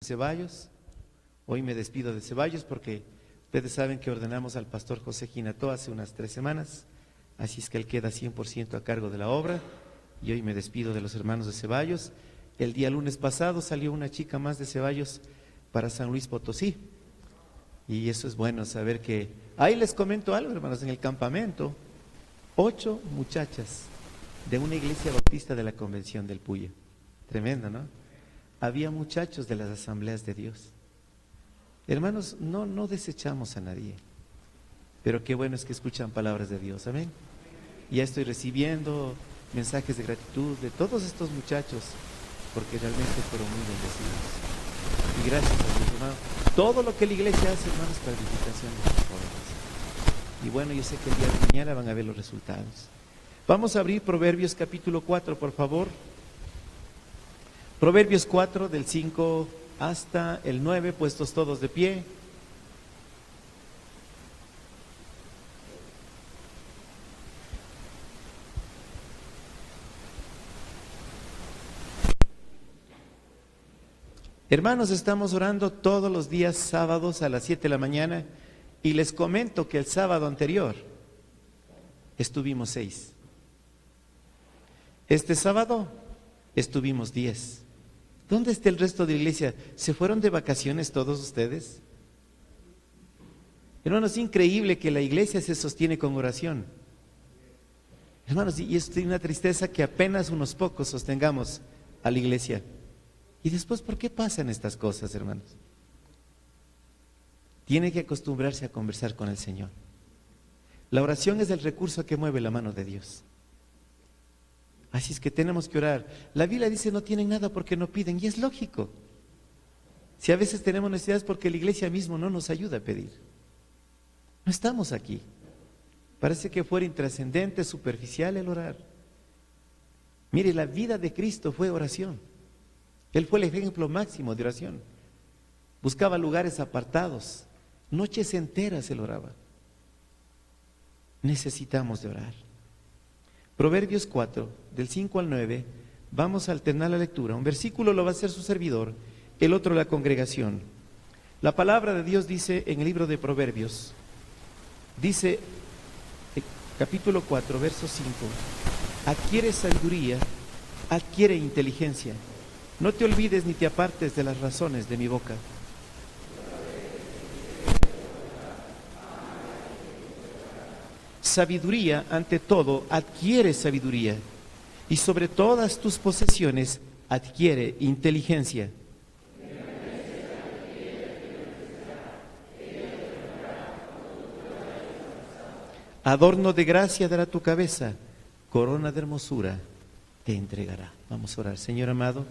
Ceballos. Hoy me despido de Ceballos porque ustedes saben que ordenamos al pastor José Ginató hace unas 3 semanas, así es que él queda 100% a cargo de la obra, y hoy me despido de los hermanos de Ceballos. El día lunes pasado salió una chica más de Ceballos para San Luis Potosí, y eso es bueno saber que, ahí les comento algo, hermanos, en el campamento, 8 muchachas de una iglesia bautista de la Convención del Puyo. Tremendo, ¿no? Había muchachos de las asambleas de Dios. Hermanos, no desechamos a nadie, pero qué bueno es que escuchan palabras de Dios, amén. Ya estoy recibiendo mensajes de gratitud de todos estos muchachos, porque realmente fueron muy bendecidos. Y gracias a Dios, hermano. Todo lo que la iglesia hace, hermanos, para edificación de los jóvenes. Y bueno, yo sé que el día de mañana van a ver los resultados. Vamos a abrir Proverbios capítulo 4, por favor. Proverbios 4, del 5 hasta el 9, puestos todos de pie. Hermanos, estamos orando todos los días sábados a las 7 de la mañana y les comento que el sábado anterior estuvimos 6. Este sábado estuvimos 10. ¿Dónde está el resto de la iglesia? ¿Se fueron de vacaciones todos ustedes? Hermanos, es increíble que la iglesia se sostiene con oración. Hermanos, y es una tristeza que apenas unos pocos sostengamos a la iglesia. Y después, ¿por qué pasan estas cosas, hermanos? Tiene que acostumbrarse a conversar con el Señor. La oración es el recurso que mueve la mano de Dios. Así es que tenemos que orar. La Biblia dice no tienen nada porque no piden, y es lógico. Si a veces tenemos necesidades porque la iglesia mismo no nos ayuda a pedir. No estamos aquí. Parece que fuera intrascendente, superficial el orar. Mire, la vida de Cristo fue oración. Él fue el ejemplo máximo de oración. Buscaba lugares apartados. Noches enteras él oraba. Necesitamos de orar. Proverbios 4, del 5 al 9, vamos a alternar la lectura. Un versículo lo va a hacer su servidor, el otro la congregación. La palabra de Dios dice en el libro de Proverbios, dice, capítulo 4, verso 5, adquiere sabiduría, adquiere inteligencia. No te olvides ni te apartes de las razones de mi boca. Sabiduría, ante todo, adquiere sabiduría, y sobre todas tus posesiones adquiere inteligencia. Adorno de gracia dará tu cabeza, corona de hermosura te entregará. Vamos a orar. Señor amado,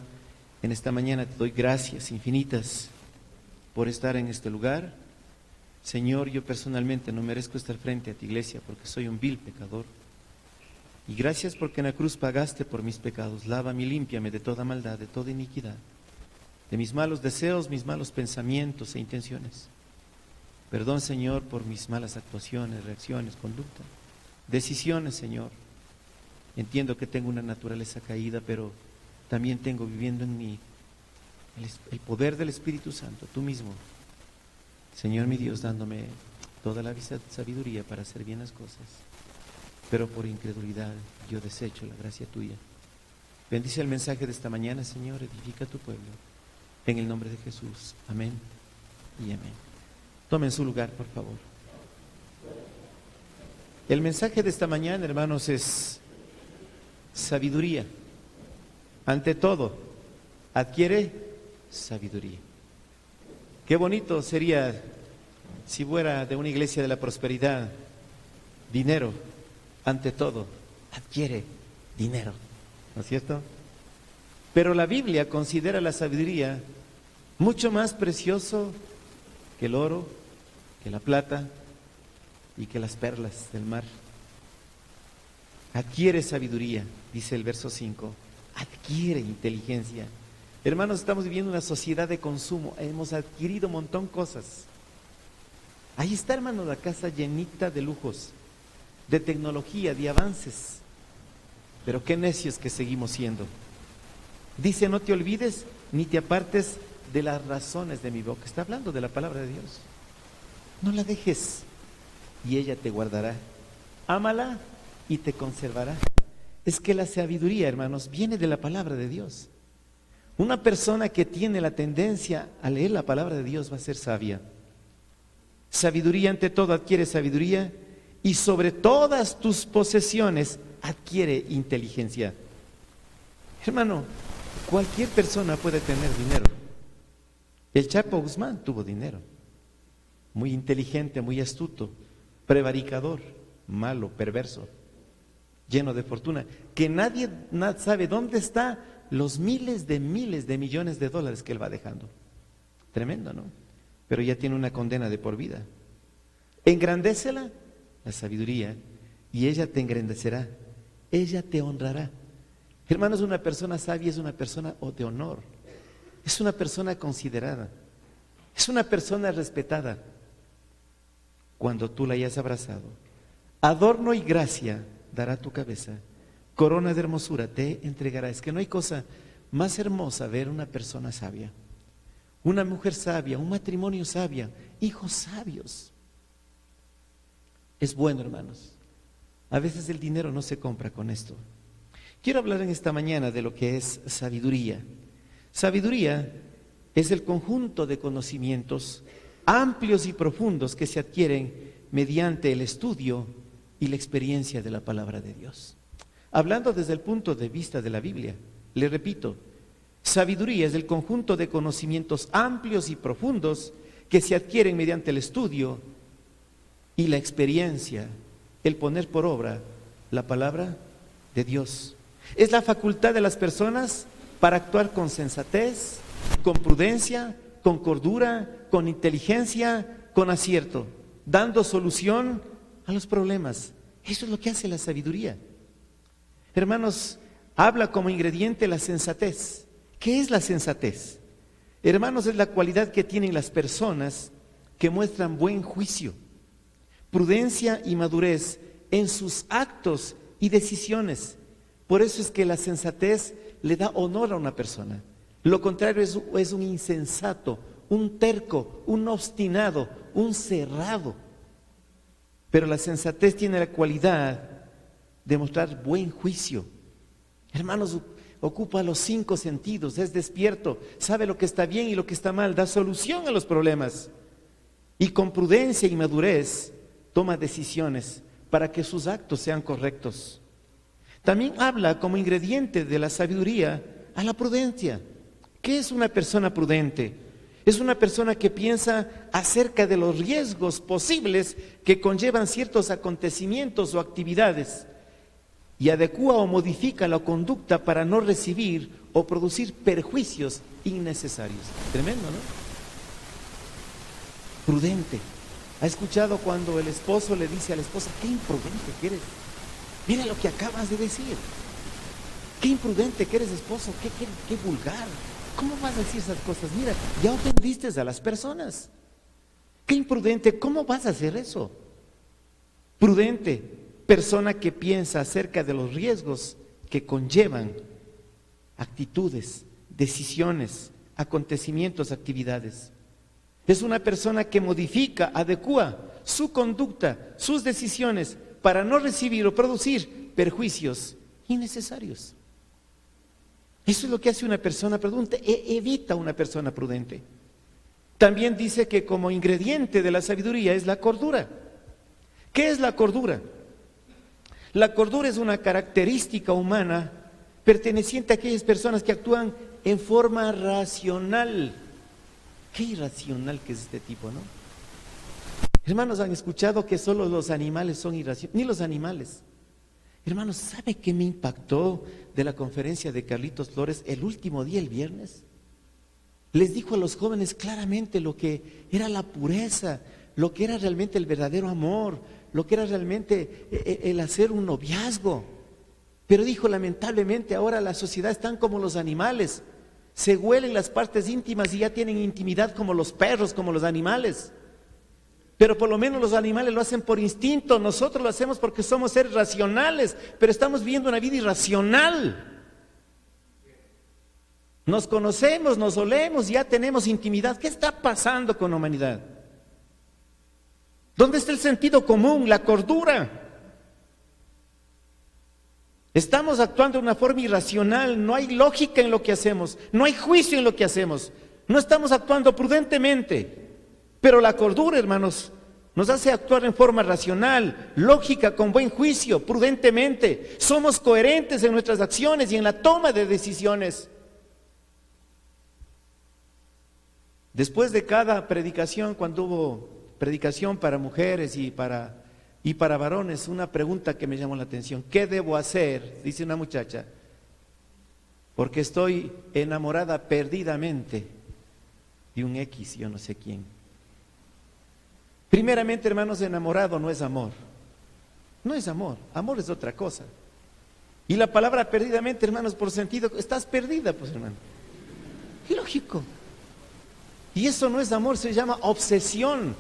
en esta mañana te doy gracias infinitas por estar en este lugar. Señor, yo personalmente no merezco estar frente a tu iglesia porque soy un vil pecador. Y gracias porque en la cruz pagaste por mis pecados. Lávame y límpiame de toda maldad, de toda iniquidad, de mis malos deseos, mis malos pensamientos e intenciones. Perdón, Señor, por mis malas actuaciones, reacciones, conducta, decisiones, Señor. Entiendo que tengo una naturaleza caída, pero también tengo viviendo en mí el poder del Espíritu Santo, tú mismo. Señor mi Dios, dándome toda la sabiduría para hacer bien las cosas, pero por incredulidad yo desecho la gracia tuya. Bendice el mensaje de esta mañana, Señor, edifica a tu pueblo, en el nombre de Jesús, amén y amén. Tomen su lugar, por favor. El mensaje de esta mañana, hermanos, es sabiduría. Ante todo, adquiere sabiduría. Qué bonito sería si fuera de una iglesia de la prosperidad. Dinero, ante todo, adquiere dinero, ¿no es cierto? Pero la Biblia considera la sabiduría mucho más precioso que el oro, que la plata y que las perlas del mar. Adquiere sabiduría, dice el verso 5, adquiere inteligencia. Hermanos, estamos viviendo una sociedad de consumo, hemos adquirido un montón de cosas. Ahí está, hermano, la casa llenita de lujos, de tecnología, de avances. Pero qué necios que seguimos siendo. Dice, no te olvides ni te apartes de las razones de mi boca. Está hablando de la palabra de Dios. No la dejes y ella te guardará. Ámala y te conservará. Es que la sabiduría, hermanos, viene de la palabra de Dios. Una persona que tiene la tendencia a leer la palabra de Dios va a ser sabia. Sabiduría ante todo, adquiere sabiduría, y sobre todas tus posesiones adquiere inteligencia. Hermano, cualquier persona puede tener dinero. El Chapo Guzmán tuvo dinero. Muy inteligente, muy astuto, prevaricador, malo, perverso, lleno de fortuna, que nadie sabe dónde está los miles de millones de dólares que él va dejando. Tremendo, ¿no? Pero ya tiene una condena de por vida. Engrandécela, la sabiduría, y ella te engrandecerá, ella te honrará. Hermanos, una persona sabia es una persona de honor, es una persona considerada, es una persona respetada. Cuando tú la hayas abrazado, adorno y gracia dará tu cabeza, corona de hermosura te entregará. Es que no hay cosa más hermosa ver una persona sabia, una mujer sabia, un matrimonio sabia, hijos sabios. Es bueno, hermanos. A veces el dinero no se compra con esto. Quiero hablar en esta mañana de lo que es sabiduría. Sabiduría es el conjunto de conocimientos amplios y profundos que se adquieren mediante el estudio y la experiencia de la palabra de Dios. Hablando desde el punto de vista de la Biblia, le repito, sabiduría es el conjunto de conocimientos amplios y profundos que se adquieren mediante el estudio y la experiencia, el poner por obra la palabra de Dios. Es la facultad de las personas para actuar con sensatez, con prudencia, con cordura, con inteligencia, con acierto, dando solución a los problemas. Eso es lo que hace la sabiduría. Hermanos, habla como ingrediente la sensatez. ¿Qué es la sensatez? Hermanos, es la cualidad que tienen las personas que muestran buen juicio, prudencia y madurez en sus actos y decisiones. Por eso es que la sensatez le da honor a una persona. Lo contrario es un insensato, un terco, un obstinado, un cerrado. Pero la sensatez tiene la cualidad de mostrar buen juicio. Hermanos, ocupa los 5 sentidos, es despierto, sabe lo que está bien y lo que está mal, da solución a los problemas. Y con prudencia y madurez toma decisiones para que sus actos sean correctos. También habla como ingrediente de la sabiduría a la prudencia. ¿Qué es una persona prudente? Es una persona que piensa acerca de los riesgos posibles que conllevan ciertos acontecimientos o actividades y adecúa o modifica la conducta para no recibir o producir perjuicios innecesarios. Tremendo, ¿no? Prudente. ¿Ha escuchado cuando el esposo le dice a la esposa, qué imprudente que eres? Mira lo que acabas de decir. Qué imprudente que eres, esposo, qué vulgar. ¿Cómo vas a decir esas cosas? Mira, ya ofendiste a las personas. Qué imprudente, ¿cómo vas a hacer eso? Prudente, persona que piensa acerca de los riesgos que conllevan actitudes, decisiones, acontecimientos, actividades. Es una persona que modifica, adecúa su conducta, sus decisiones para no recibir o producir perjuicios innecesarios. Eso es lo que hace una persona prudente, evita una persona prudente. También dice que como ingrediente de la sabiduría es la cordura. ¿Qué es la cordura? La cordura es una característica humana perteneciente a aquellas personas que actúan en forma racional. Qué irracional que es este tipo, ¿no? Hermanos, han escuchado que solo los animales son irracionales, ni los animales. Hermanos, ¿sabe qué me impactó de la conferencia de Carlitos Flores el último día, el viernes? Les dijo a los jóvenes claramente lo que era la pureza, lo que era realmente el verdadero amor, lo que era realmente el hacer un noviazgo. Pero dijo, lamentablemente ahora la sociedad están como los animales, se huelen las partes íntimas y ya tienen intimidad como los perros, como los animales. Pero por lo menos los animales lo hacen por instinto, nosotros lo hacemos porque somos seres racionales, pero estamos viviendo una vida irracional. Nos conocemos, nos olemos, ya tenemos intimidad. ¿Qué está pasando con la humanidad? ¿Dónde está el sentido común, la cordura? Estamos actuando de una forma irracional, no hay lógica en lo que hacemos, no hay juicio en lo que hacemos, no estamos actuando prudentemente. Pero la cordura, hermanos, nos hace actuar en forma racional, lógica, con buen juicio, prudentemente. Somos coherentes en nuestras acciones y en la toma de decisiones. Después de cada predicación, cuando hubo predicación para mujeres y para varones, una pregunta que me llamó la atención: ¿qué debo hacer? Dice una muchacha, porque estoy enamorada perdidamente de un X, yo no sé quién. Primeramente, hermanos, enamorado no es amor. No es amor, amor es otra cosa. Y la palabra perdidamente, hermanos, por sentido, estás perdida, pues, hermano. Lógico. Y eso no es amor, se llama obsesión.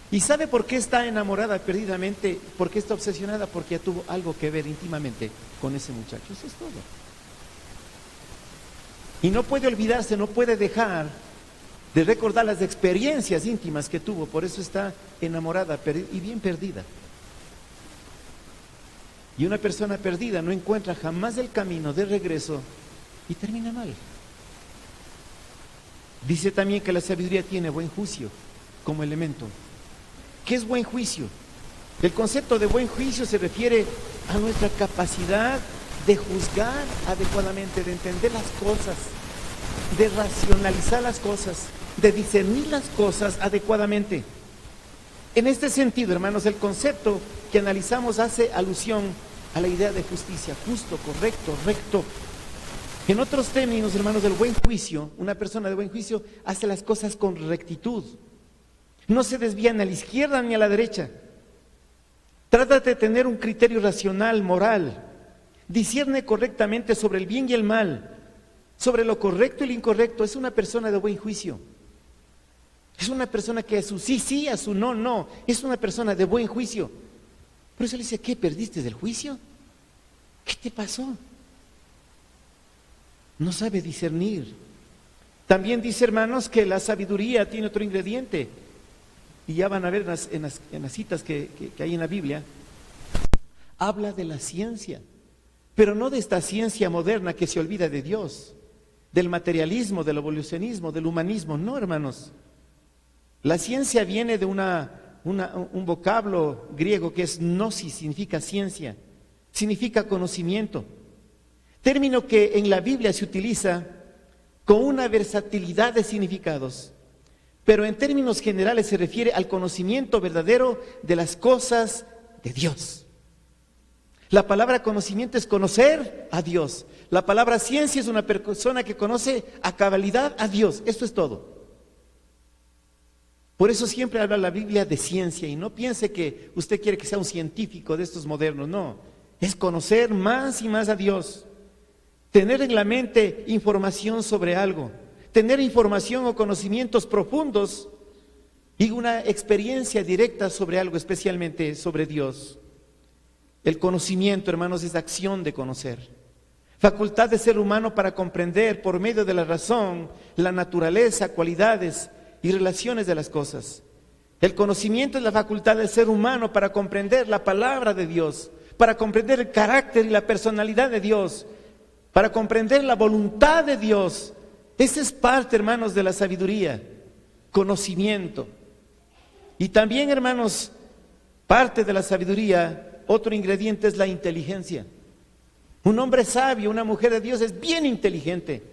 ¿Y sabe por qué está enamorada perdidamente? ¿Por qué está obsesionada? Porque ya tuvo algo que ver íntimamente con ese muchacho. Eso es todo. Y no puede olvidarse, no puede dejar de recordar las experiencias íntimas que tuvo. Por eso está enamorada y bien perdida. Y una persona perdida no encuentra jamás el camino de regreso y termina mal. Dice también que la sabiduría tiene buen juicio como elemento. ¿Qué es buen juicio? El concepto de buen juicio se refiere a nuestra capacidad de juzgar adecuadamente, de entender las cosas, de racionalizar las cosas, de discernir las cosas adecuadamente. En este sentido, hermanos, el concepto que analizamos hace alusión a la idea de justicia, justo, correcto, recto. En otros términos, hermanos, del buen juicio, una persona de buen juicio hace las cosas con rectitud. No se desvía ni a la izquierda ni a la derecha. Trata de tener un criterio racional, moral. Discierne correctamente sobre el bien y el mal, sobre lo correcto y lo incorrecto. Es una persona de buen juicio. Es una persona que a su sí, sí, a su no, no. Es una persona de buen juicio. Por eso le dice: ¿qué? ¿Perdiste del juicio? ¿Qué te pasó? No sabe discernir. También dice, hermanos, que la sabiduría tiene otro ingrediente. Y ya van a ver en las citas que hay en la Biblia. Habla de la ciencia, pero no de esta ciencia moderna que se olvida de Dios, del materialismo, del evolucionismo, del humanismo. No, hermanos. La ciencia viene de un vocablo griego que es gnosis, significa ciencia, significa conocimiento. Término que en la Biblia se utiliza con una versatilidad de significados, pero en términos generales se refiere al conocimiento verdadero de las cosas de Dios. La palabra conocimiento es conocer a Dios. La palabra ciencia es una persona que conoce a cabalidad a Dios. Esto es todo. Por eso siempre habla la Biblia de ciencia, y no piense que usted quiere que sea un científico de estos modernos. No, es conocer más y más a Dios. Tener en la mente información sobre algo, tener información o conocimientos profundos y una experiencia directa sobre algo, especialmente sobre Dios. El conocimiento, hermanos, es acción de conocer. Facultad de ser humano para comprender por medio de la razón la naturaleza, cualidades y relaciones de las cosas. El conocimiento es la facultad del ser humano para comprender la palabra de Dios, para comprender el carácter y la personalidad de Dios, para comprender la voluntad de Dios. Esa es parte, hermanos, de la sabiduría, conocimiento. Y también, hermanos, parte de la sabiduría, otro ingrediente es la inteligencia. Un hombre sabio, una mujer de Dios es bien inteligente,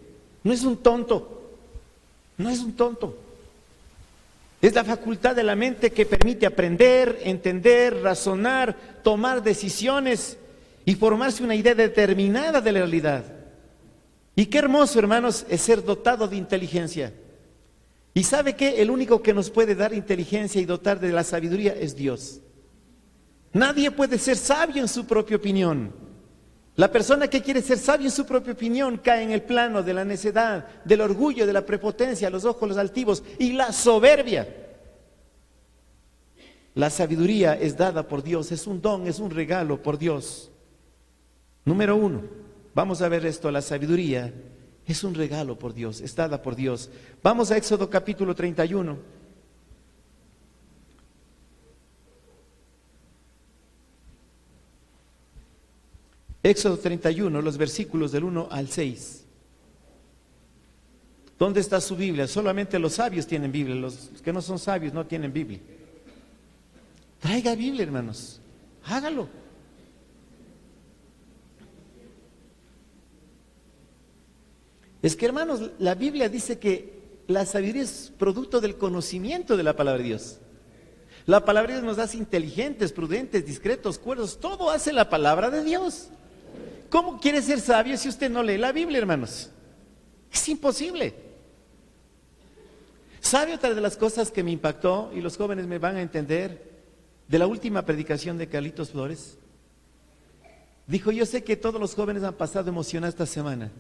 no es un tonto, no es un tonto. Es la facultad de la mente que permite aprender, entender, razonar, tomar decisiones y formarse una idea determinada de la realidad. Y qué hermoso, hermanos, es ser dotado de inteligencia. Y ¿sabe qué? El único que nos puede dar inteligencia y dotar de la sabiduría es Dios. Nadie puede ser sabio en su propia opinión. La persona que quiere ser sabio en su propia opinión cae en el plano de la necedad, del orgullo, de la prepotencia, los ojos los altivos y la soberbia. La sabiduría es dada por Dios, es un don, es un regalo por Dios. Número 1, vamos a ver esto: la sabiduría Es un regalo por Dios, es dada por Dios. Vamos a Éxodo capítulo 31. Éxodo 31, los versículos del 1 al 6. ¿Dónde está su Biblia? Solamente los sabios tienen Biblia, los que no son sabios no tienen Biblia. Traiga Biblia, hermanos, hágalo. Es que, hermanos, la Biblia dice que la sabiduría es producto del conocimiento de la palabra de Dios. La palabra de Dios nos hace inteligentes, prudentes, discretos, cuerdos, todo hace la palabra de Dios. ¿Cómo quiere ser sabio si usted no lee la Biblia, hermanos? Es imposible. ¿Sabe otra de las cosas que me impactó, y los jóvenes me van a entender, de la última predicación de Carlitos Flores? Dijo: yo sé que todos los jóvenes han pasado emocionados esta semana,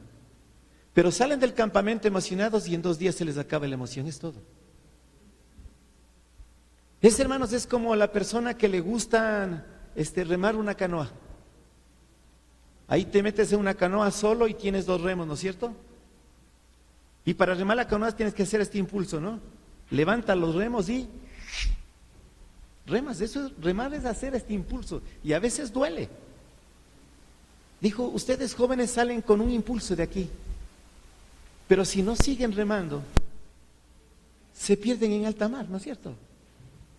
pero salen del campamento emocionados y en 2 días se les acaba la emoción, es todo. Hermanos, es como la persona que le gusta remar una canoa. Ahí te metes en una canoa solo y tienes 2 remos, ¿no es cierto? Y para remar la canoa tienes que hacer este impulso, ¿no? Levanta los remos y remas. Remar es hacer este impulso, y a veces duele. Dijo: ustedes jóvenes salen con un impulso de aquí, pero si no siguen remando, se pierden en alta mar, ¿no es cierto?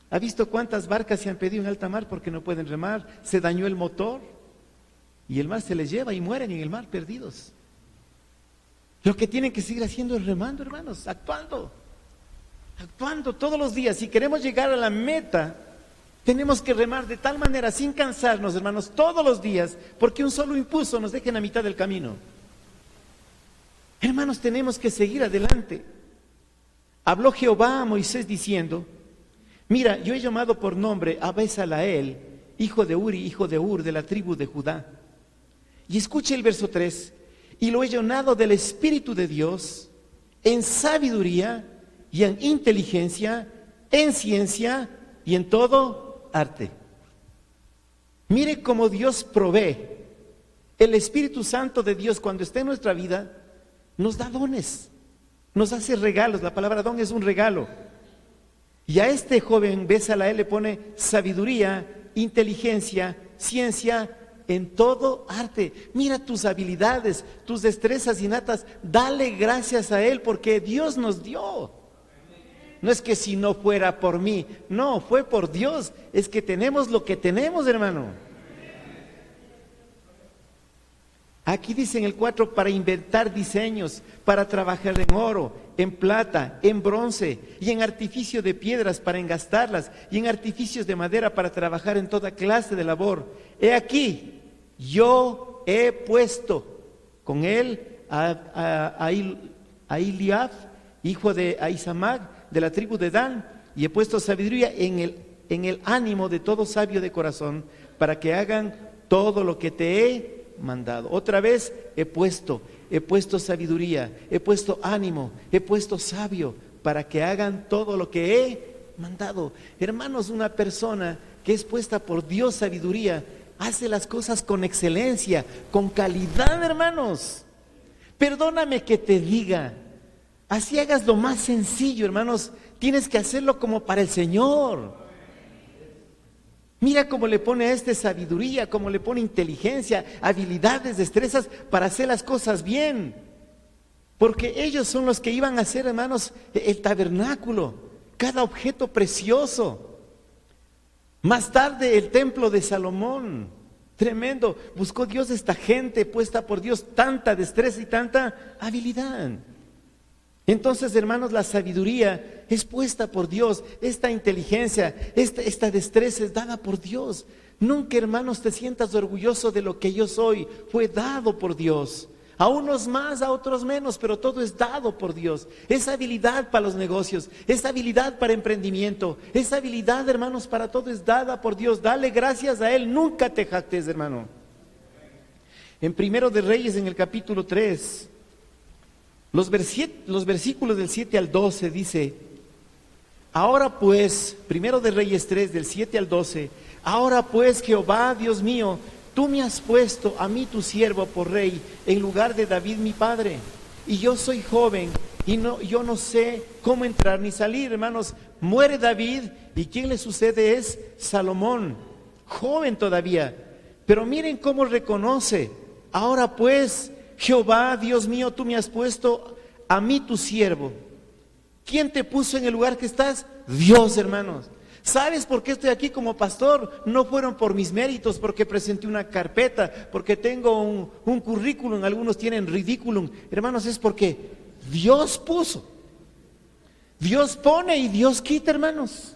¿Ha visto cuántas barcas se han perdido en alta mar porque no pueden remar? Se dañó el motor y el mar se les lleva y mueren en el mar perdidos. Lo que tienen que seguir haciendo es remando, hermanos, actuando todos los días. Si queremos llegar a la meta, tenemos que remar de tal manera, sin cansarnos, hermanos, todos los días, porque un solo impulso nos deja en la mitad del camino. Hermanos, tenemos que seguir adelante. Habló Jehová a Moisés diciendo: mira, yo he llamado por nombre a Bezaleel, hijo de Uri, hijo de Ur, de la tribu de Judá. Y escuche el verso 3: y lo he llenado del Espíritu de Dios, en sabiduría y en inteligencia, en ciencia y en todo arte. Mire cómo Dios provee. El Espíritu Santo de Dios, cuando está en nuestra vida, nos da dones, nos hace regalos. La palabra don es un regalo. Y a este joven Bezaleel le pone sabiduría, inteligencia, ciencia, en todo arte. Mira tus habilidades, tus destrezas innatas, dale gracias a Él, porque Dios nos dio. No es que si no fuera por mí, no, fue por Dios. Es que tenemos lo que tenemos, hermano. Aquí dice en el 4: para inventar diseños, para trabajar en oro, en plata, en bronce y en artificio de piedras para engastarlas, y en artificios de madera para trabajar en toda clase de labor. He aquí, yo he puesto con él a Eliab, hijo de Ahisamach, de la tribu de Dan, y he puesto sabiduría en el ánimo de todo sabio de corazón, para que hagan todo lo que te he mandado. Otra vez he puesto sabiduría, he puesto ánimo, he puesto sabio, para que hagan todo lo que he mandado. Hermanos, una persona que es puesta por Dios sabiduría, hace las cosas con excelencia, con calidad, hermanos. Perdóname que te diga, así hagas lo más sencillo, hermanos, tienes que hacerlo como para el Señor. Mira cómo le pone a sabiduría, cómo le pone inteligencia, habilidades, destrezas para hacer las cosas bien. Porque ellos son los que iban a hacer, hermanos, el tabernáculo, cada objeto precioso. Más tarde el templo de Salomón, tremendo. Buscó Dios esta gente puesta por Dios, tanta destreza y tanta habilidad. Entonces, hermanos, la sabiduría es puesta por Dios, esta inteligencia, esta destreza es dada por Dios. Nunca, hermanos, te sientas orgulloso de lo que yo soy, fue dado por Dios. A unos más, a otros menos, pero todo es dado por Dios. Esa habilidad para los negocios, esa habilidad para emprendimiento, esa habilidad, hermanos, para todo es dada por Dios. Dale gracias a Él, nunca te jactes, hermano. En Primero de Reyes, en el capítulo 3, los versículos del 7 al 12 dice: ahora pues, Primero de Reyes 3, del 7 al 12, ahora pues, Jehová, Dios mío, tú me has puesto a mí tu siervo por rey en lugar de David mi padre, y yo soy joven y yo no sé cómo entrar ni salir, hermanos. Muere David y quien le sucede es Salomón, joven todavía. Pero miren cómo reconoce: ahora pues, Jehová, Dios mío, tú me has puesto a mí tu siervo. ¿Quién te puso en el lugar que estás? Dios, hermanos. ¿Sabes por qué estoy aquí como pastor? No fueron por mis méritos, porque presenté una carpeta, porque tengo un currículum, algunos tienen ridículum. Hermanos, es porque Dios puso. Dios pone y Dios quita, hermanos.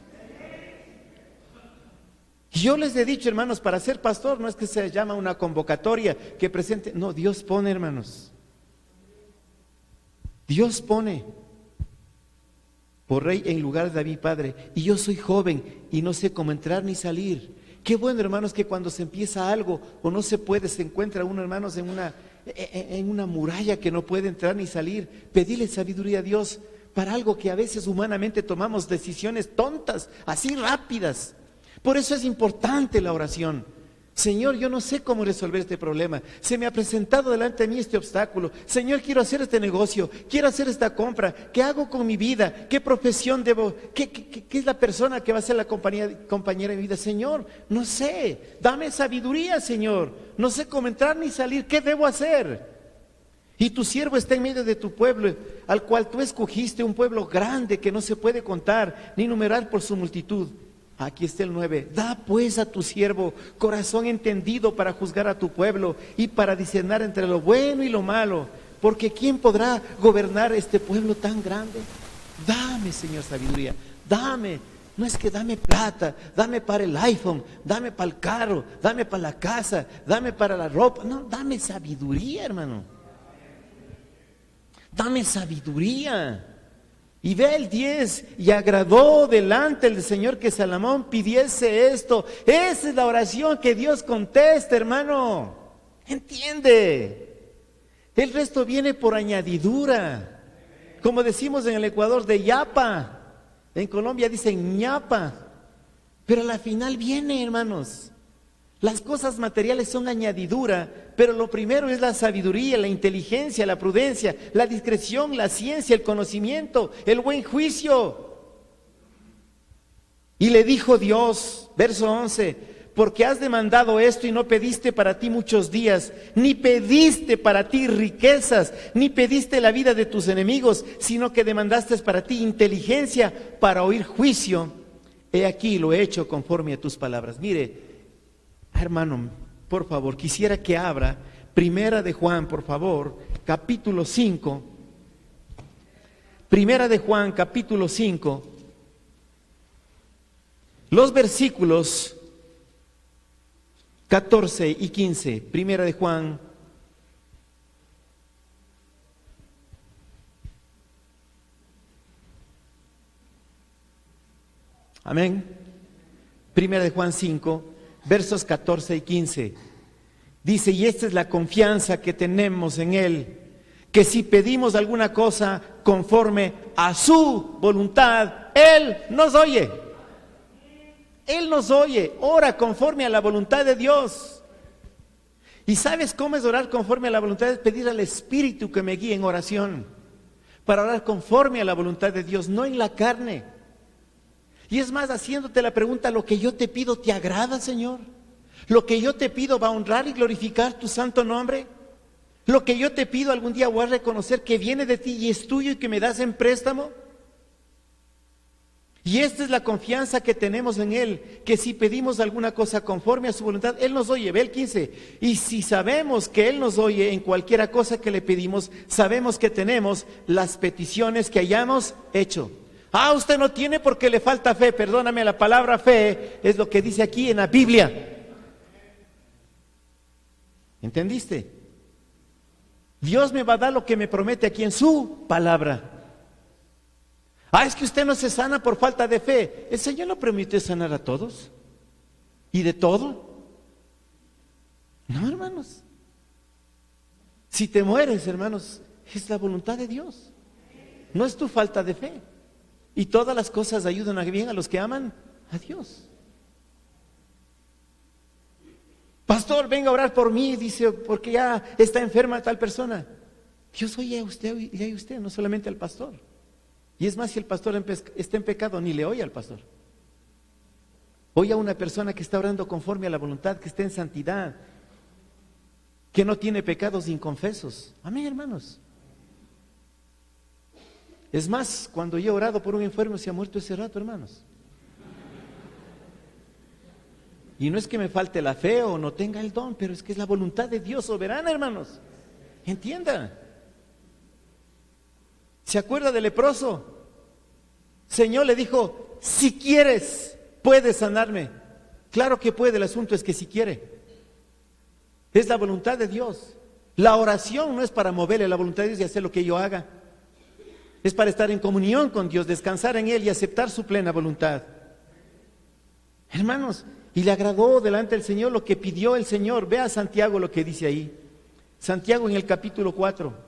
Y yo les he dicho, hermanos, para ser pastor no es que se llama una convocatoria que presente. No, Dios pone, hermanos. Dios pone por rey en lugar de David padre. Y yo soy joven y no sé cómo entrar ni salir. Qué bueno, hermanos, que cuando se empieza algo o no se puede, se encuentra uno, hermanos, en una muralla que no puede entrar ni salir. Pedirle sabiduría a Dios para algo que a veces humanamente tomamos decisiones tontas, así rápidas. Por eso es importante la oración. Señor, yo no sé cómo resolver este problema. Se me ha presentado delante de mí este obstáculo. Señor, quiero hacer este negocio, quiero hacer esta compra. ¿Qué hago con mi vida? ¿Qué profesión debo? ¿Qué es la persona que va a ser la compañera de mi vida? Señor, no sé. Dame sabiduría, Señor. No sé cómo entrar ni salir. ¿Qué debo hacer? Y tu siervo está en medio de tu pueblo, al cual tú escogiste, un pueblo grande que no se puede contar ni numerar por su multitud. Aquí está el 9. Da pues a tu siervo corazón entendido para juzgar a tu pueblo y para discernir entre lo bueno y lo malo, porque ¿quién podrá gobernar este pueblo tan grande? Dame, Señor, sabiduría, dame. No es que dame plata, dame para el iPhone, dame para el carro, dame para la casa, dame para la ropa. No, dame sabiduría, hermano. Dame sabiduría. Y ve el 10, y agradó delante del Señor que Salomón pidiese esto. Esa es la oración que Dios contesta, hermano. ¿Entiende? El resto viene por añadidura. Como decimos en el Ecuador, de yapa. En Colombia dicen ñapa. Pero a la final viene, hermanos. Las cosas materiales son añadidura, pero lo primero es la sabiduría, la inteligencia, la prudencia, la discreción, la ciencia, el conocimiento, el buen juicio. Y le dijo Dios, verso 11, porque has demandado esto y no pediste para ti muchos días, ni pediste para ti riquezas, ni pediste la vida de tus enemigos, sino que demandaste para ti inteligencia para oír juicio. He aquí lo he hecho conforme a tus palabras. Mire, hermano, por favor, quisiera que abra Primera de Juan, por favor, capítulo 5. Primera de Juan, capítulo 5. Los versículos 14 y 15. Primera de Juan. Amén. Primera de Juan 5. Versos 14 y 15, dice: y esta es la confianza que tenemos en Él, que si pedimos alguna cosa conforme a su voluntad, Él nos oye. Él nos oye, ora conforme a la voluntad de Dios. ¿Y sabes cómo es orar conforme a la voluntad? Es pedir al Espíritu que me guíe en oración, para orar conforme a la voluntad de Dios, no en la carne. Y es más, haciéndote la pregunta: ¿lo que yo te pido te agrada, Señor? ¿Lo que yo te pido va a honrar y glorificar tu santo nombre? ¿Lo que yo te pido algún día voy a reconocer que viene de ti y es tuyo y que me das en préstamo? Y esta es la confianza que tenemos en Él, que si pedimos alguna cosa conforme a su voluntad, Él nos oye. Ve el 15. Y si sabemos que Él nos oye en cualquiera cosa que le pedimos, sabemos que tenemos las peticiones que hayamos hecho. Ah, usted no tiene porque le falta fe. Perdóname, la palabra fe es lo que dice aquí en la Biblia. ¿Entendiste? Dios me va a dar lo que me promete aquí en su palabra. Ah, es que usted no se sana por falta de fe. El Señor no permite sanar a todos y de todo. No, hermanos. Si te mueres, hermanos, es la voluntad de Dios. No es tu falta de fe. Y todas las cosas ayudan a bien a los que aman a Dios. Pastor, venga a orar por mí, dice, porque ya está enferma tal persona. Dios oye a usted y a usted, no solamente al pastor. Y es más, si el pastor está en pecado, ni le oye al pastor. Oye a una persona que está orando conforme a la voluntad, que está en santidad, que no tiene pecados inconfesos. Amén, hermanos. Es más, cuando yo he orado por un enfermo, se ha muerto ese rato, hermanos. Y no es que me falte la fe o no tenga el don, pero es que es la voluntad de Dios soberana, hermanos. Entienda. ¿Se acuerda del leproso? Señor le dijo, si quieres, puedes sanarme. Claro que puede, el asunto es que si quiere. Es la voluntad de Dios. La oración no es para moverle la voluntad de Dios y hacer lo que yo haga. Es para estar en comunión con Dios, descansar en Él y aceptar su plena voluntad. Hermanos, y le agradó delante del Señor lo que pidió el Señor. Vea Santiago lo que dice ahí. Santiago en el capítulo 4.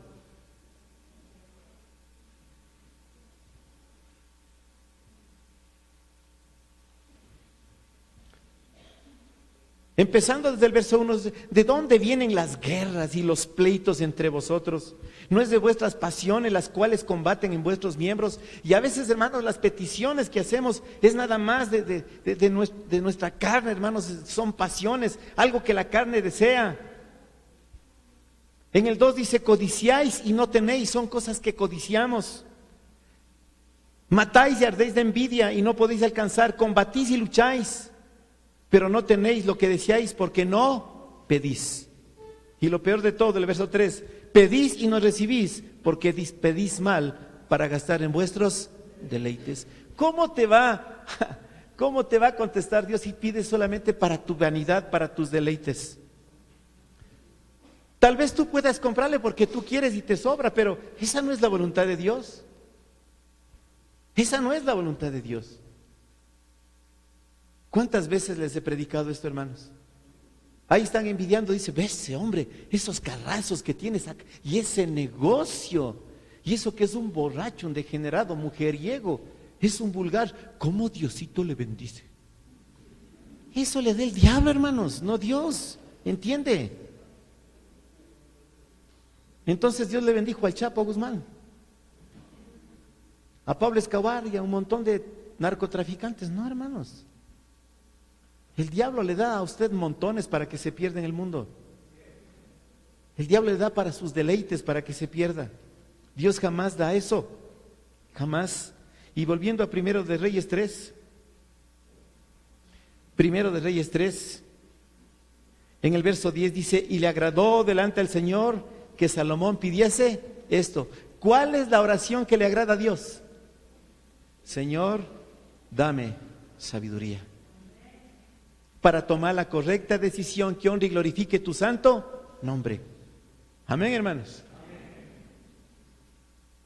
Empezando desde el verso 1, ¿de dónde vienen las guerras y los pleitos entre vosotros? ¿No es de vuestras pasiones las cuales combaten en vuestros miembros? Y a veces, hermanos, las peticiones que hacemos es nada más de nuestra carne, hermanos, son pasiones, algo que la carne desea. En el 2 dice, codiciáis y no tenéis, son cosas que codiciamos. Matáis y ardéis de envidia y no podéis alcanzar, combatís y lucháis. Pero no tenéis lo que deseáis porque no pedís. Y lo peor de todo, el verso 3, pedís y no recibís porque pedís mal para gastar en vuestros deleites. ¿Cómo te va a contestar Dios si pides solamente para tu vanidad, para tus deleites? Tal vez tú puedas comprarle porque tú quieres y te sobra, pero esa no es la voluntad de Dios. Esa no es la voluntad de Dios. ¿Cuántas veces les he predicado esto, hermanos? Ahí están envidiando, dice, ve ese hombre, esos carrazos que tienes acá, y ese negocio, y eso que es un borracho, un degenerado, mujeriego, es un vulgar. ¿Cómo Diosito le bendice? Eso le da el diablo, hermanos, no Dios, ¿entiende? Entonces Dios le bendijo al Chapo Guzmán, a Pablo Escobar y a un montón de narcotraficantes. No, hermanos. El diablo le da a usted montones para que se pierda en el mundo. El diablo le da para sus deleites, para que se pierda. Dios jamás da eso, jamás. Y volviendo a Primero de Reyes 3, Primero de Reyes 3, en el verso 10 dice, y le agradó delante del Señor que Salomón pidiese esto. ¿Cuál es la oración que le agrada a Dios? Señor, dame sabiduría para tomar la correcta decisión que honre y glorifique tu santo nombre. Amén, hermanos.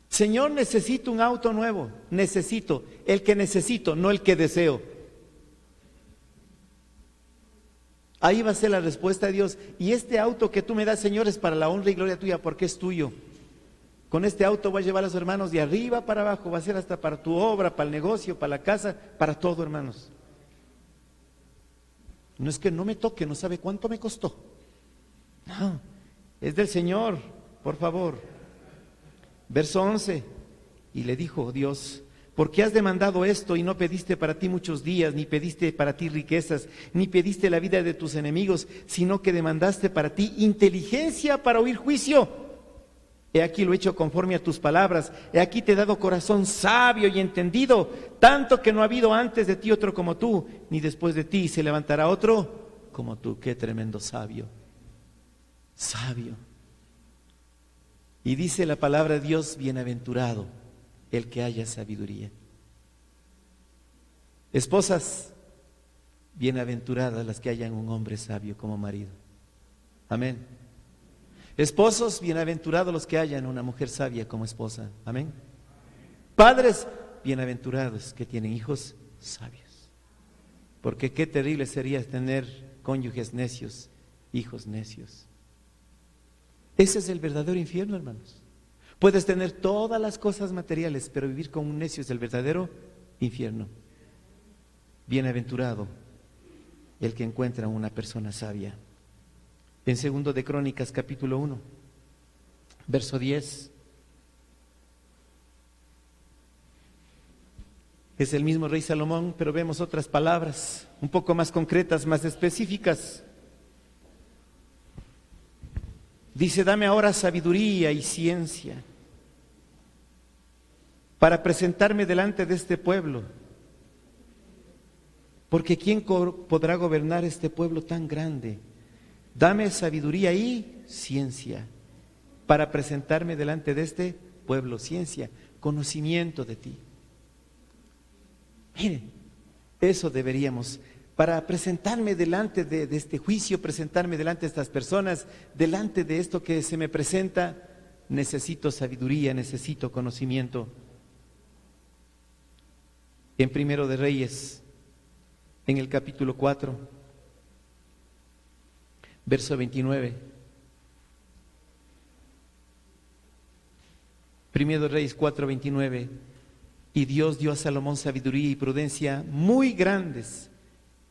Señor, necesito un auto nuevo. Necesito, el que necesito, no el que deseo. Ahí va a ser la respuesta de Dios. Y este auto que tú me das, Señor, es para la honra y gloria tuya, porque es tuyo. Con este auto voy a llevar a los hermanos de arriba para abajo, va a ser hasta para tu obra, para el negocio, para la casa, para todo, hermanos. No es que no me toque, no sabe cuánto me costó. No, es del Señor, por favor. Verso 11, y le dijo Dios, ¿por qué has demandado esto y no pediste para ti muchos días, ni pediste para ti riquezas, ni pediste la vida de tus enemigos, sino que demandaste para ti inteligencia para oír juicio? He aquí lo he hecho conforme a tus palabras, he aquí te he dado corazón sabio y entendido, tanto que no ha habido antes de ti otro como tú, ni después de ti se levantará otro como tú. Qué tremendo sabio, sabio. Y dice la palabra de Dios, bienaventurado el que haya sabiduría. Esposas, bienaventuradas las que hayan un hombre sabio como marido. Amén. Esposos, bienaventurados los que hayan una mujer sabia como esposa. Amén. Padres, bienaventurados que tienen hijos sabios. Porque qué terrible sería tener cónyuges necios, hijos necios. Ese es el verdadero infierno, hermanos. Puedes tener todas las cosas materiales, pero vivir con un necio es el verdadero infierno. Bienaventurado el que encuentra una persona sabia. En 2 de Crónicas capítulo 1, verso 10. Es el mismo rey Salomón, pero vemos otras palabras un poco más concretas, más específicas. Dice: dame ahora sabiduría y ciencia para presentarme delante de este pueblo, porque ¿quién podrá gobernar este pueblo tan grande? Dame sabiduría y ciencia para presentarme delante de este pueblo. Ciencia, conocimiento de ti. Miren, eso deberíamos, para presentarme delante de este juicio, presentarme delante de estas personas, delante de esto que se me presenta, necesito sabiduría, necesito conocimiento. En Primero de Reyes, en el capítulo 4, verso 29. Primero de Reyes 4, 29. Y Dios dio a Salomón sabiduría y prudencia muy grandes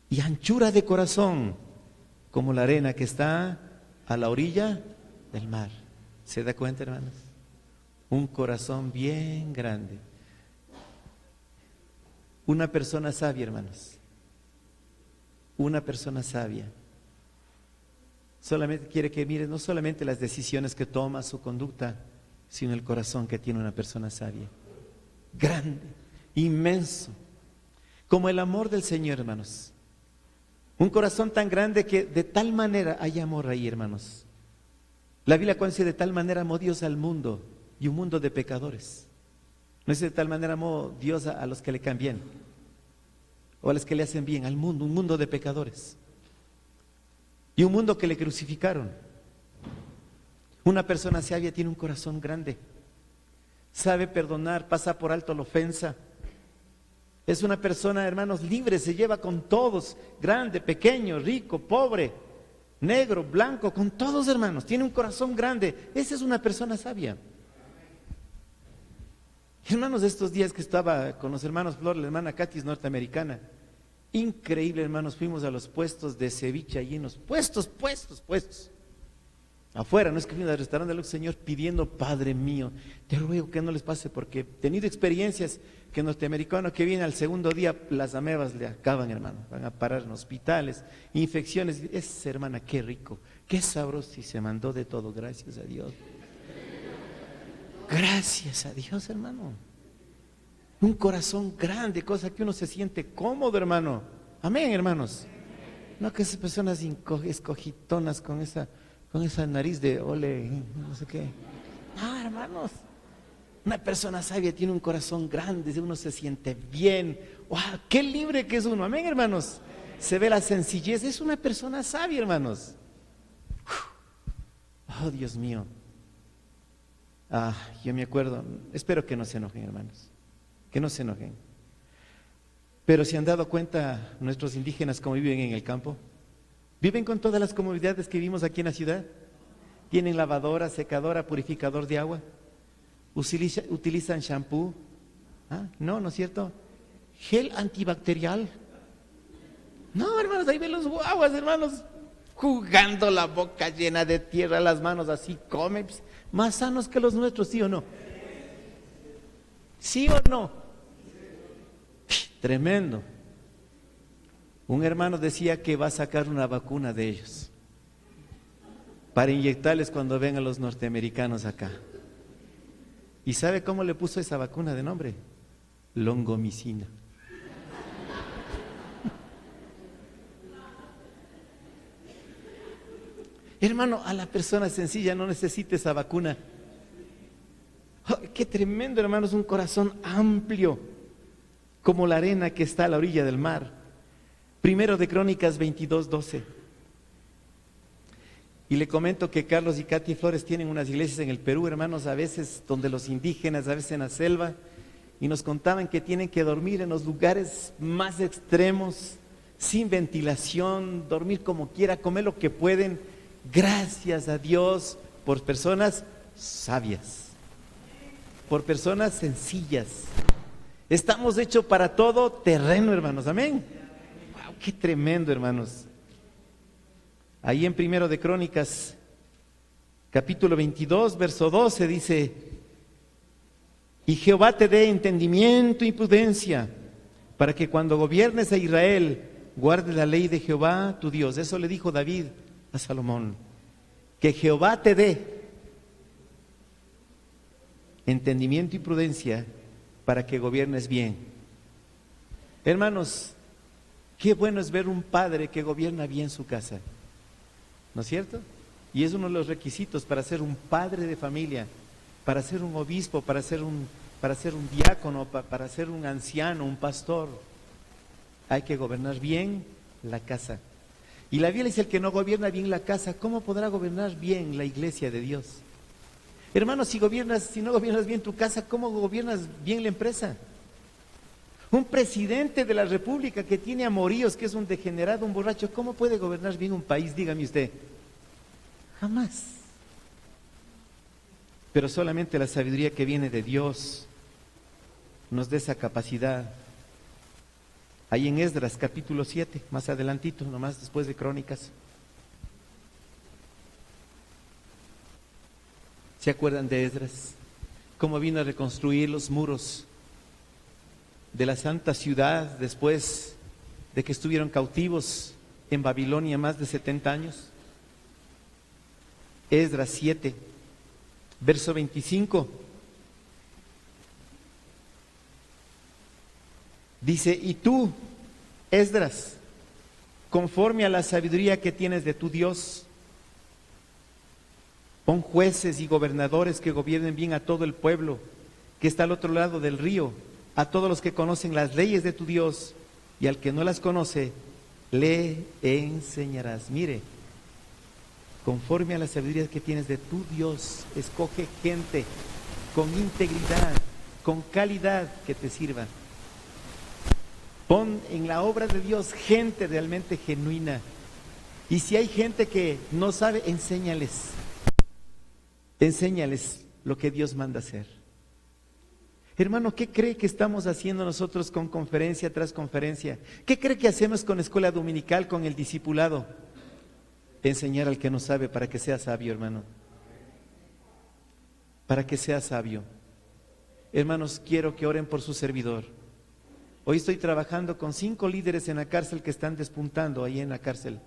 y anchura de corazón, como la arena que está a la orilla del mar. ¿Se da cuenta, hermanos? Un corazón bien grande. Una persona sabia, hermanos. Una persona sabia solamente quiere que mires no solamente las decisiones que toma, su conducta, sino el corazón que tiene una persona sabia. Grande, inmenso, como el amor del Señor, hermanos. Un corazón tan grande que de tal manera hay amor ahí, hermanos. La Biblia cuando dice: de tal manera amó Dios al mundo, y un mundo de pecadores. No dice: de tal manera amó Dios a los que le caen bien, o a los que le hacen bien, al mundo, un mundo de pecadores. Y un mundo que le crucificaron. Una persona sabia tiene un corazón grande. Sabe perdonar, pasa por alto la ofensa. Es una persona, hermanos, libre, se lleva con todos, grande, pequeño, rico, pobre, negro, blanco, con todos, hermanos. Tiene un corazón grande. Esa es una persona sabia. Hermanos, estos días que estaba con los hermanos Flor, la hermana Katy es norteamericana. Increíble, hermanos, fuimos a los puestos de ceviche allí en los puestos. Afuera, no es que fuimos al restaurante del Señor pidiendo: Padre mío, te ruego que no les pase, porque he tenido experiencias que norteamericano que viene al segundo día, las amebas le acaban, hermano, van a parar en hospitales, infecciones. Esa hermana, qué rico, qué sabroso, y se mandó de todo, gracias a Dios. Gracias a Dios, hermano. Un corazón grande, cosa que uno se siente cómodo, hermano. Amén, hermanos. No que esas personas escogitonas con esa nariz de ole, no sé qué. No, hermanos. Una persona sabia tiene un corazón grande, uno se siente bien. ¡Wow! ¡Qué libre que es uno! Amén, hermanos. Se ve la sencillez. Es una persona sabia, hermanos. Oh, Dios mío. Yo me acuerdo, espero que no se enojen, hermanos. Que no se enojen. Pero ¿se han dado cuenta nuestros indígenas cómo viven en el campo? Viven con todas las comodidades que vivimos aquí en la ciudad. Tienen lavadora, secadora, purificador de agua. Utilizan shampoo. No es cierto. Gel antibacterial. No, hermanos, ahí ven los guaguas, hermanos, jugando la boca llena de tierra, las manos así, comen. Más sanos que los nuestros, ¿sí o no? ¿Sí o no? Tremendo. Un hermano decía que va a sacar una vacuna de ellos para inyectarles cuando vengan los norteamericanos acá. ¿Y sabe cómo le puso esa vacuna de nombre? Longomicina. Hermano, a la persona sencilla no necesita esa vacuna. Oh, qué tremendo, hermanos, un corazón amplio, como la arena que está a la orilla del mar. Primero de Crónicas 22:12. Y le comento que Carlos y Katy Flores tienen unas iglesias en el Perú, hermanos, a veces donde los indígenas, a veces en la selva, y nos contaban que tienen que dormir en los lugares más extremos, sin ventilación, dormir como quiera, comer lo que pueden. Gracias a Dios por personas sabias, por personas sencillas. Estamos hechos para todo terreno, hermanos, amén. Wow, qué tremendo, hermanos. Ahí en Primero de Crónicas capítulo 22, verso 12 dice: y Jehová te dé entendimiento y prudencia, para que cuando gobiernes a Israel, guardes la ley de Jehová tu Dios. Eso le dijo David a Salomón, que Jehová te dé entendimiento y prudencia para que gobiernes bien. Hermanos, qué bueno es ver un padre que gobierna bien su casa, ¿no es cierto? Y es uno de los requisitos para ser un padre de familia, para ser un obispo, para ser un diácono, para ser un anciano, un pastor. Hay que gobernar bien la casa. Y la Biblia dice: el que no gobierna bien la casa, ¿cómo podrá gobernar bien la iglesia de Dios? Hermanos, si no gobiernas bien tu casa, ¿cómo gobiernas bien la empresa? Un presidente de la república que tiene amoríos, que es un degenerado, un borracho, ¿cómo puede gobernar bien un país? Dígame usted. Jamás. Pero solamente la sabiduría que viene de Dios nos da esa capacidad. Ahí en Esdras capítulo 7, más adelantito, nomás después de Crónicas. ¿Se acuerdan de Esdras? Cómo vino a reconstruir los muros de la santa ciudad después de que estuvieron cautivos en Babilonia más de 70 años. Esdras 7, verso 25. Dice: y tú, Esdras, conforme a la sabiduría que tienes de tu Dios, pon jueces y gobernadores que gobiernen bien a todo el pueblo que está al otro lado del río, a todos los que conocen las leyes de tu Dios, y al que no las conoce, le enseñarás. Mire, conforme a la sabiduría que tienes de tu Dios, escoge gente con integridad, con calidad que te sirva. Pon en la obra de Dios gente realmente genuina. Y si hay gente que no sabe, enséñales. Enséñales lo que Dios manda hacer. Hermano, ¿qué cree que estamos haciendo nosotros con conferencia tras conferencia? ¿Qué cree que hacemos con escuela dominical, con el discipulado? Enseñar al que no sabe para que sea sabio, hermano. Para que sea sabio. Hermanos, quiero que oren por su servidor. Hoy estoy trabajando con 5 líderes en la cárcel que están despuntando ahí en la cárcel.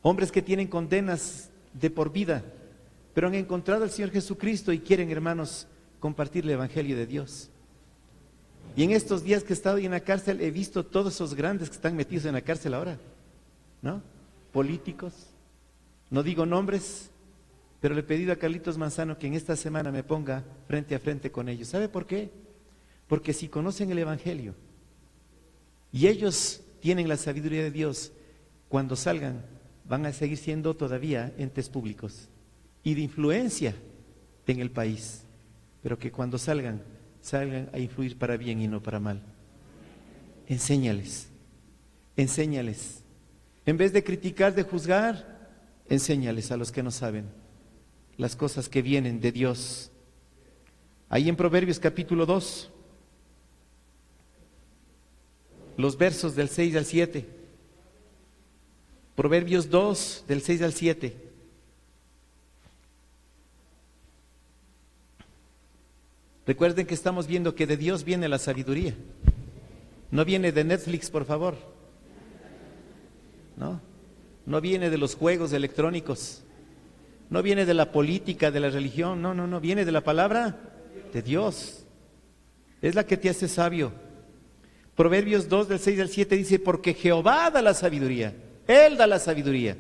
Hombres que tienen condenas de por vida, pero han encontrado al Señor Jesucristo y quieren, hermanos, compartir el Evangelio de Dios. Y en estos días que he estado ahí en la cárcel, he visto todos esos grandes que están metidos en la cárcel ahora, ¿no? Políticos, no digo nombres, pero le he pedido a Carlitos Manzano que en esta semana me ponga frente a frente con ellos. ¿Sabe por qué? Porque si conocen el Evangelio y ellos tienen la sabiduría de Dios, cuando salgan van a seguir siendo todavía entes públicos y de influencia en el país, pero que cuando salgan a influir para bien y no para mal. Enséñales, enséñales. En vez de criticar, de juzgar, enséñales a los que no saben las cosas que vienen de Dios. Ahí en Proverbios capítulo 2, los versos del 6 al 7. Proverbios 2, del 6 al 7. Recuerden que estamos viendo que de Dios viene la sabiduría. No viene de Netflix, por favor. No viene de los juegos electrónicos. No viene de la política, de la religión. No, viene de la palabra de Dios. Es la que te hace sabio. Proverbios 2, del 6 al 7 dice: porque Jehová da la sabiduría. Él da la sabiduría.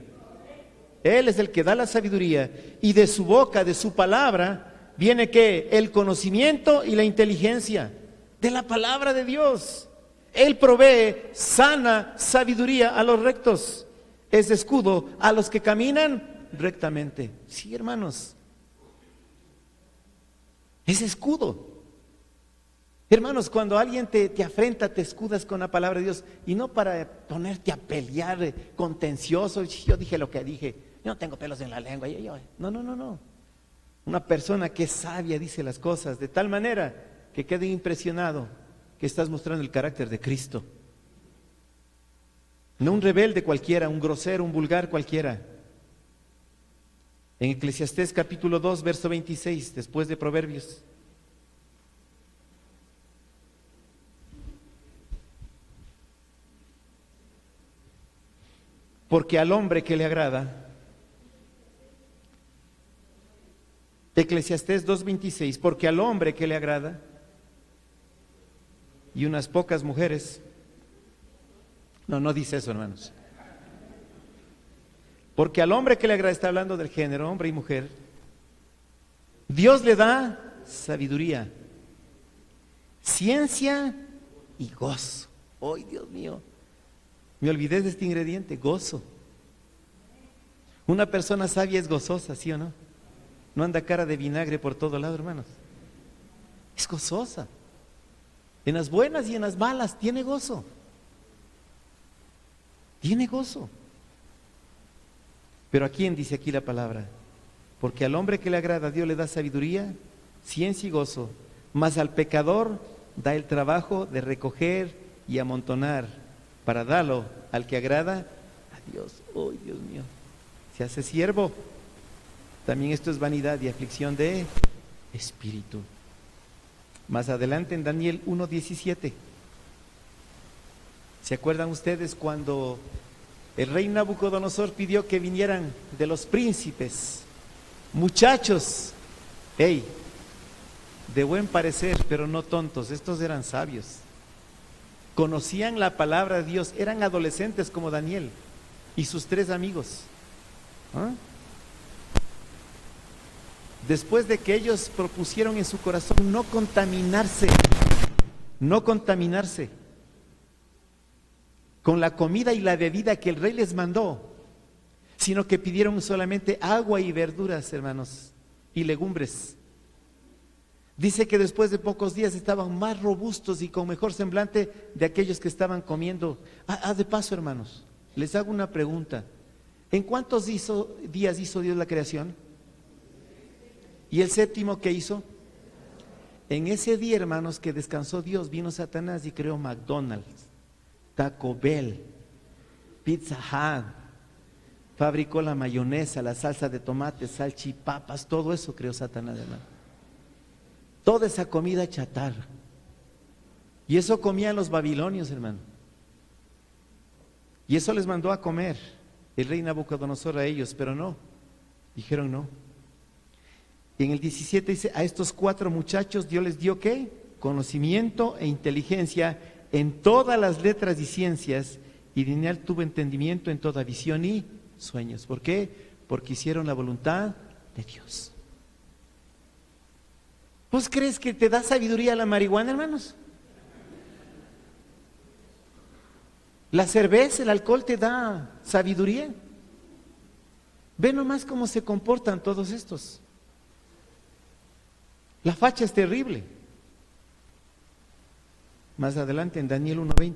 Él es el que da la sabiduría. Y de su boca, de su palabra, viene ¿qué? El conocimiento y la inteligencia. De la palabra de Dios. Él provee sana sabiduría a los rectos. Es escudo a los que caminan rectamente. Sí, hermanos. Es escudo. Hermanos, cuando alguien te afrenta, te escudas con la palabra de Dios, y no para ponerte a pelear contencioso. Yo dije lo que dije, yo no tengo pelos en la lengua. No. Una persona que es sabia dice las cosas de tal manera que quede impresionado que estás mostrando el carácter de Cristo. No un rebelde cualquiera, un grosero, un vulgar cualquiera. En Eclesiastés capítulo 2, verso 26, después de Proverbios. Porque al hombre que le agrada, Eclesiastés 2:26, porque al hombre que le agrada, y unas pocas mujeres, no dice eso, hermanos. Porque al hombre que le agrada, está hablando del género, hombre y mujer, Dios le da sabiduría, ciencia y gozo. ¡Ay, Dios mío! Me olvidé de este ingrediente, gozo. Una persona sabia es gozosa, ¿sí o no? No anda cara de vinagre por todo lado, hermanos. Es gozosa. En las buenas y en las malas tiene gozo. Tiene gozo. Pero ¿a quién dice aquí la palabra? Porque al hombre que le agrada, Dios le da sabiduría, ciencia y gozo. Mas al pecador da el trabajo de recoger y amontonar para darlo al que agrada a Dios. ¡Oh, Dios mío! Se hace siervo. También esto es vanidad y aflicción de espíritu. Más adelante en Daniel 1:17. ¿Se acuerdan ustedes cuando el rey Nabucodonosor pidió que vinieran de los príncipes, muchachos, de buen parecer, pero no tontos? Estos eran sabios, conocían la palabra de Dios, eran adolescentes como Daniel y sus 3 amigos. Después de que ellos propusieron en su corazón no contaminarse con la comida y la bebida que el rey les mandó, sino que pidieron solamente agua y verduras, hermanos, y legumbres. Dice que después de pocos días estaban más robustos y con mejor semblante de aquellos que estaban comiendo. De paso, hermanos, les hago una pregunta. ¿En cuántos días hizo Dios la creación? ¿Y el séptimo qué hizo? En ese día, hermanos, que descansó Dios, vino Satanás y creó McDonald's, Taco Bell, Pizza Hut, fabricó la mayonesa, la salsa de tomate, salchipapas, todo eso creó Satanás, hermano. Toda esa comida chatarra. Y eso comían los babilonios, hermano. Y eso les mandó a comer el rey Nabucodonosor a ellos, pero no, dijeron no. Y en el 17 dice, a estos 4 muchachos Dios les dio ¿qué? Conocimiento e inteligencia en todas las letras y ciencias, y Daniel tuvo entendimiento en toda visión y sueños. ¿Por qué? Porque hicieron la voluntad de Dios. ¿Vos crees que te da sabiduría la marihuana, hermanos? La cerveza, el alcohol te da sabiduría. Ve nomás cómo se comportan todos estos. La facha es terrible. Más adelante en Daniel 1:20.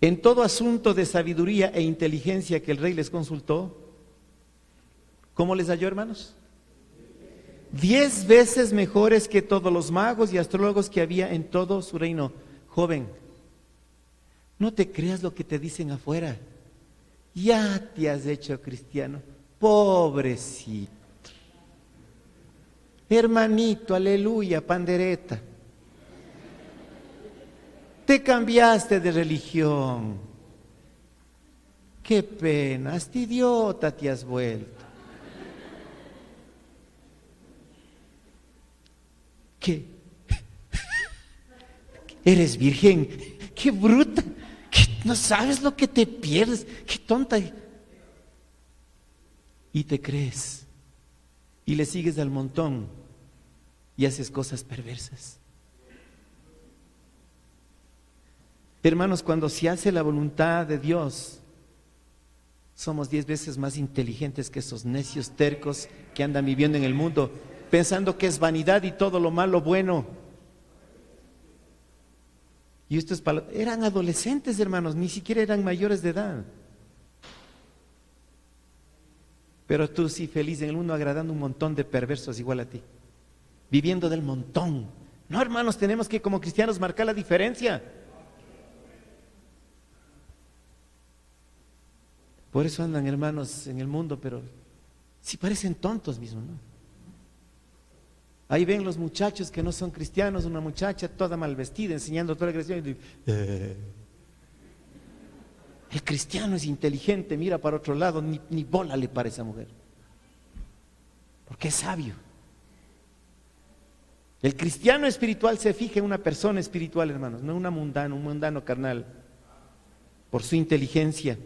En todo asunto de sabiduría e inteligencia que el rey les consultó, ¿cómo les halló, hermanos? 10 veces mejores que todos los magos y astrólogos que había en todo su reino. Joven, no te creas lo que te dicen afuera. Ya te has hecho cristiano. Pobrecito. Hermanito, aleluya, pandereta. Te cambiaste de religión. Qué pena, hasta idiota te has vuelto. ¿Qué? ¿Eres virgen? ¡Qué bruta! No sabes lo que te pierdes. ¡Qué tonta! Y te crees. Y le sigues al montón. Y haces cosas perversas. Hermanos, cuando se hace la voluntad de Dios, somos 10 veces más inteligentes que esos necios tercos que andan viviendo en el mundo, pensando que es vanidad y todo lo malo bueno. Y estos eran adolescentes, hermanos, ni siquiera eran mayores de edad. Pero tú sí feliz en el mundo, agradando un montón de perversos igual a ti, viviendo del montón. No, hermanos, tenemos que como cristianos marcar la diferencia. Por eso andan, hermanos, en el mundo, pero sí parecen tontos mismos, ¿no? Ahí ven los muchachos que no son cristianos, una muchacha toda mal vestida, enseñando toda la creación. El cristiano es inteligente, mira para otro lado, ni bola le para a esa mujer. Porque es sabio. El cristiano espiritual se fija en una persona espiritual, hermanos, no un mundano carnal, por su inteligencia.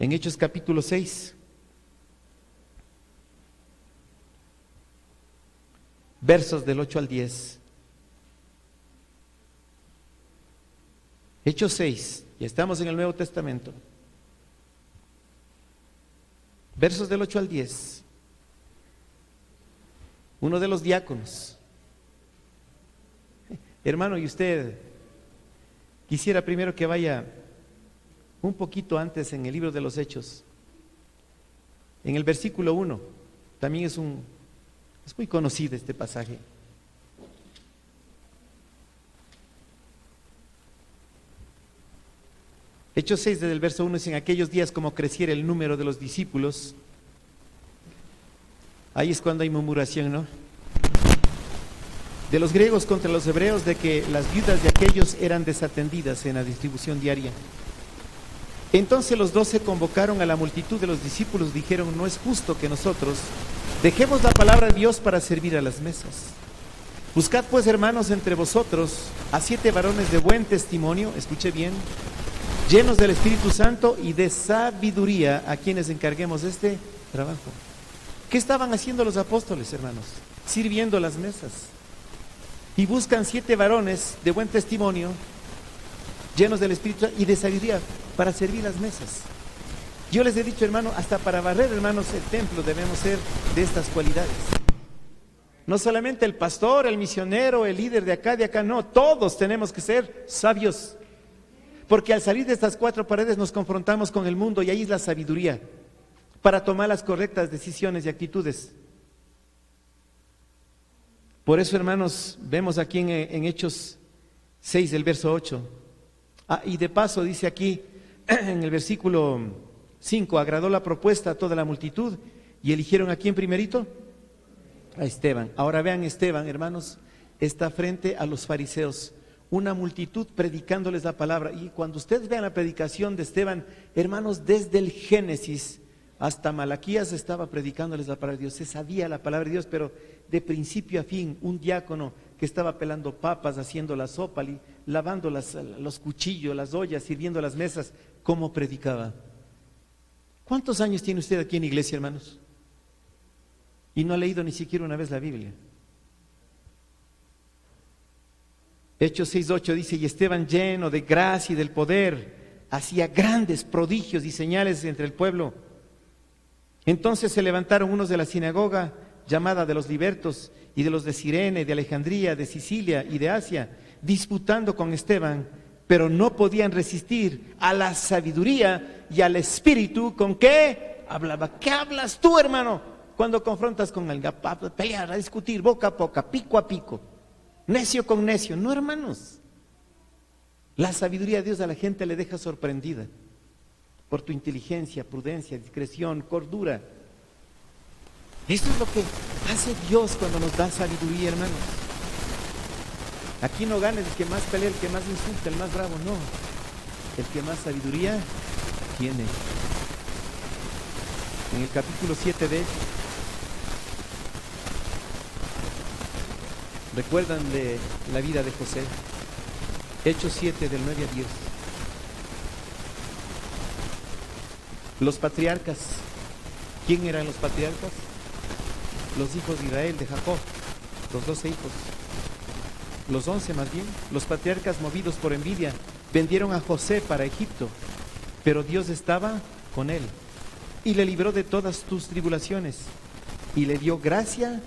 En Hechos capítulo 6, versos del 8 al 10. Hechos 6, ya estamos en el Nuevo Testamento. Versos del 8 al 10. Uno de los diáconos. Hermano, y usted quisiera primero que vaya un poquito antes en el libro de los Hechos. En el versículo 1, también es muy conocido este pasaje. Hechos 6, desde el verso 1, dice: en aquellos días, como creciera el número de los discípulos. Ahí es cuando hay murmuración, ¿no? De los griegos contra los hebreos, de que las viudas de aquellos eran desatendidas en la distribución diaria. Entonces los 12 convocaron a la multitud de los discípulos, dijeron: no es justo que nosotros dejemos la palabra de Dios para servir a las mesas. Buscad pues, hermanos, entre vosotros a 7 varones de buen testimonio, escuche bien, llenos del Espíritu Santo y de sabiduría, a quienes encarguemos este trabajo. ¿Qué estaban haciendo los apóstoles, hermanos? Sirviendo las mesas. Y buscan 7 varones de buen testimonio, llenos del Espíritu y de sabiduría, para servir las mesas. Yo les he dicho, hermano, hasta para barrer, hermanos, el templo debemos ser de estas cualidades. No solamente el pastor, el misionero, el líder de acá, no, todos tenemos que ser sabios. Porque al salir de estas 4 paredes nos confrontamos con el mundo, y ahí es la sabiduría para tomar las correctas decisiones y actitudes. Por eso, hermanos, vemos aquí en Hechos 6, el verso 8. Y de paso dice aquí, en el versículo 5, agradó la propuesta a toda la multitud y eligieron ¿a quién primerito? A Esteban. Ahora vean, Esteban, hermanos, está frente a los fariseos, una multitud predicándoles la palabra. Y cuando ustedes vean la predicación de Esteban, hermanos, desde el Génesis hasta Malaquías estaba predicándoles la palabra de Dios. Se sabía la palabra de Dios, pero de principio a fin, un diácono que estaba pelando papas, haciendo la sopa, lavando los cuchillos, las ollas, sirviendo las mesas, ¿cómo predicaba? ¿Cuántos años tiene usted aquí en iglesia, hermanos? Y no ha leído ni siquiera una vez la Biblia. Hechos 6:8 dice: y Esteban, lleno de gracia y del poder, hacía grandes prodigios y señales entre el pueblo. Entonces se levantaron unos de la sinagoga llamada de los libertos, y de los de Cirene, de Alejandría, de Sicilia y de Asia, disputando con Esteban, pero no podían resistir a la sabiduría y al espíritu con que hablaba. ¿Qué hablas tú, hermano, cuando confrontas con alguien? A pelear, a discutir, boca a boca, pico a pico, necio con necio. No, hermanos, la sabiduría de Dios a la gente le deja sorprendida por tu inteligencia, prudencia, discreción, cordura. Esto es lo que hace Dios cuando nos da sabiduría, hermanos. Aquí no gana el que más pelea, el que más insulta, el más bravo, no. El que más sabiduría tiene. En el capítulo 7 de Hechos, recuerdan de la vida de José. Hechos 7 del 9 a 10. Los patriarcas. ¿Quién eran los patriarcas? Los hijos de Israel, de Jacob, los 12 hijos, los 11 más bien. Los patriarcas, movidos por envidia, vendieron a José para Egipto, pero Dios estaba con él y le libró de todas tus tribulaciones y le dio gracia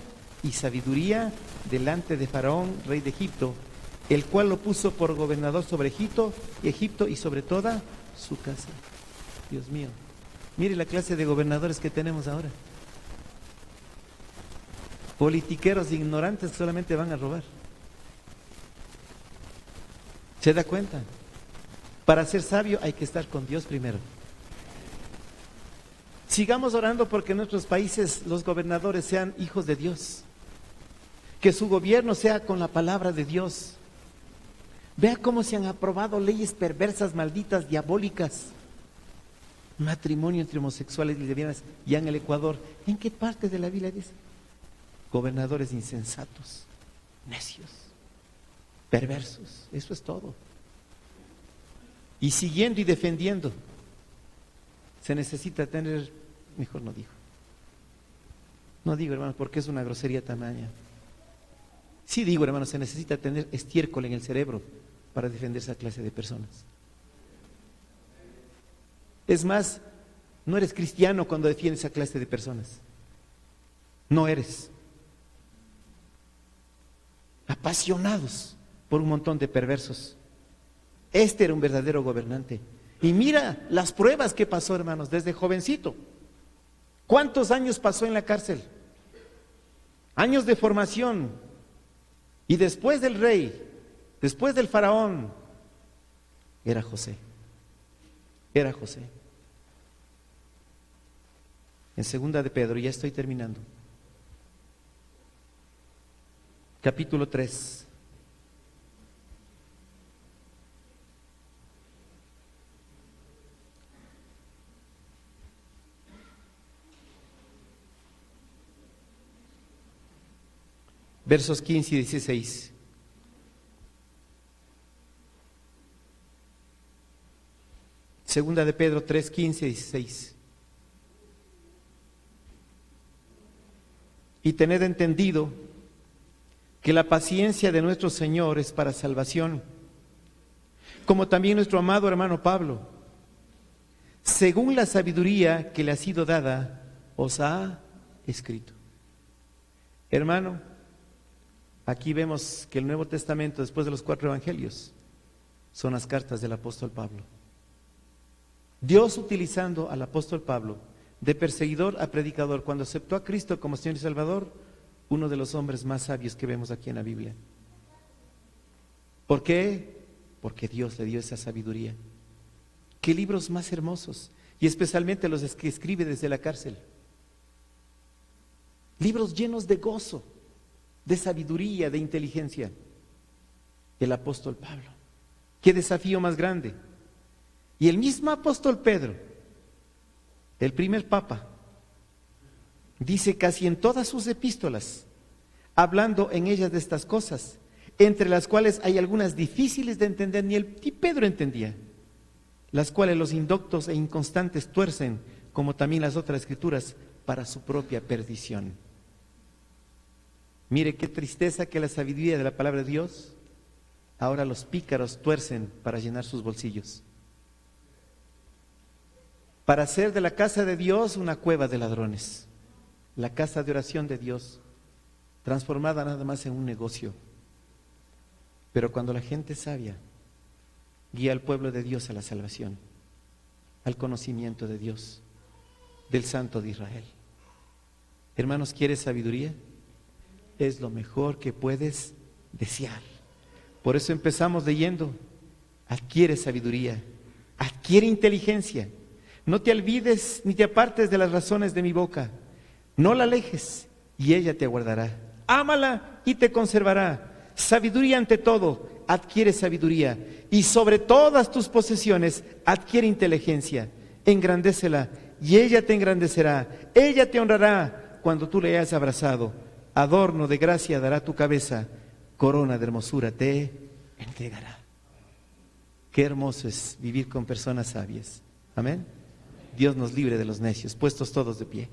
y sabiduría delante de Faraón, rey de Egipto, el cual lo puso por gobernador sobre Egipto y sobre toda su casa. Dios mío, mire la clase de gobernadores que tenemos ahora. Politiqueros ignorantes solamente van a robar. ¿Se da cuenta? Para ser sabio hay que estar con Dios primero. Sigamos orando porque en nuestros países los gobernadores sean hijos de Dios. Que su gobierno sea con la palabra de Dios. Vea cómo se han aprobado leyes perversas, malditas, diabólicas. Matrimonio entre homosexuales y lesbianas ya en el Ecuador. ¿En qué parte de la Biblia dice? Gobernadores insensatos, necios, perversos. Eso es todo. Y siguiendo y defendiendo, se necesita tener, mejor no digo. No digo, hermanos, porque es una grosería tamaña. Sí digo, hermanos, se necesita tener estiércol en el cerebro para defender esa clase de personas. Es más, no eres cristiano cuando defiendes esa clase de personas. No eres. Apasionados por un montón de perversos. Este era un verdadero gobernante. Y mira las pruebas que pasó, hermanos, desde jovencito. ¿Cuántos años pasó en la cárcel? Años de formación. Y después del rey, después del faraón, era José. Era José. En segunda de Pedro, ya estoy terminando. Capítulo 3. Versos 15 y 16. Segunda de Pedro 3, 15 y 16. Y tened entendido que la paciencia de nuestro Señor es para salvación, como también nuestro amado hermano Pablo, según la sabiduría que le ha sido dada, os ha escrito. Hermano, aquí vemos que el Nuevo Testamento, después de los 4 evangelios, son las cartas del apóstol Pablo. Dios utilizando al apóstol Pablo de perseguidor a predicador, cuando aceptó a Cristo como Señor y Salvador, uno de los hombres más sabios que vemos aquí en la Biblia. ¿Por qué? Porque Dios le dio esa sabiduría. ¿Qué libros más hermosos? Y especialmente los que escribe desde la cárcel. Libros llenos de gozo, de sabiduría, de inteligencia. El apóstol Pablo. ¿Qué desafío más grande? Y el mismo apóstol Pedro, el primer papa, dice casi en todas sus epístolas, hablando en ellas de estas cosas, entre las cuales hay algunas difíciles de entender, ni Pedro entendía, las cuales los indoctos e inconstantes tuercen, como también las otras escrituras, para su propia perdición. Mire qué tristeza que la sabiduría de la palabra de Dios, ahora los pícaros tuercen para llenar sus bolsillos. Para hacer de la casa de Dios una cueva de ladrones. La casa de oración de Dios, transformada nada más en un negocio. Pero cuando la gente sabia guía al pueblo de Dios a la salvación, al conocimiento de Dios, del Santo de Israel. Hermanos, ¿quieres sabiduría? Es lo mejor que puedes desear. Por eso empezamos leyendo, adquiere sabiduría, adquiere inteligencia. No te olvides ni te apartes de las razones de mi boca. No la alejes y ella te guardará. Ámala y te conservará. Sabiduría ante todo, adquiere sabiduría. Y sobre todas tus posesiones, adquiere inteligencia. Engrandécela y ella te engrandecerá. Ella te honrará cuando tú le hayas abrazado. Adorno de gracia dará tu cabeza. Corona de hermosura te entregará. Qué hermoso es vivir con personas sabias. Amén. Dios nos libre de los necios. Puestos todos de pie.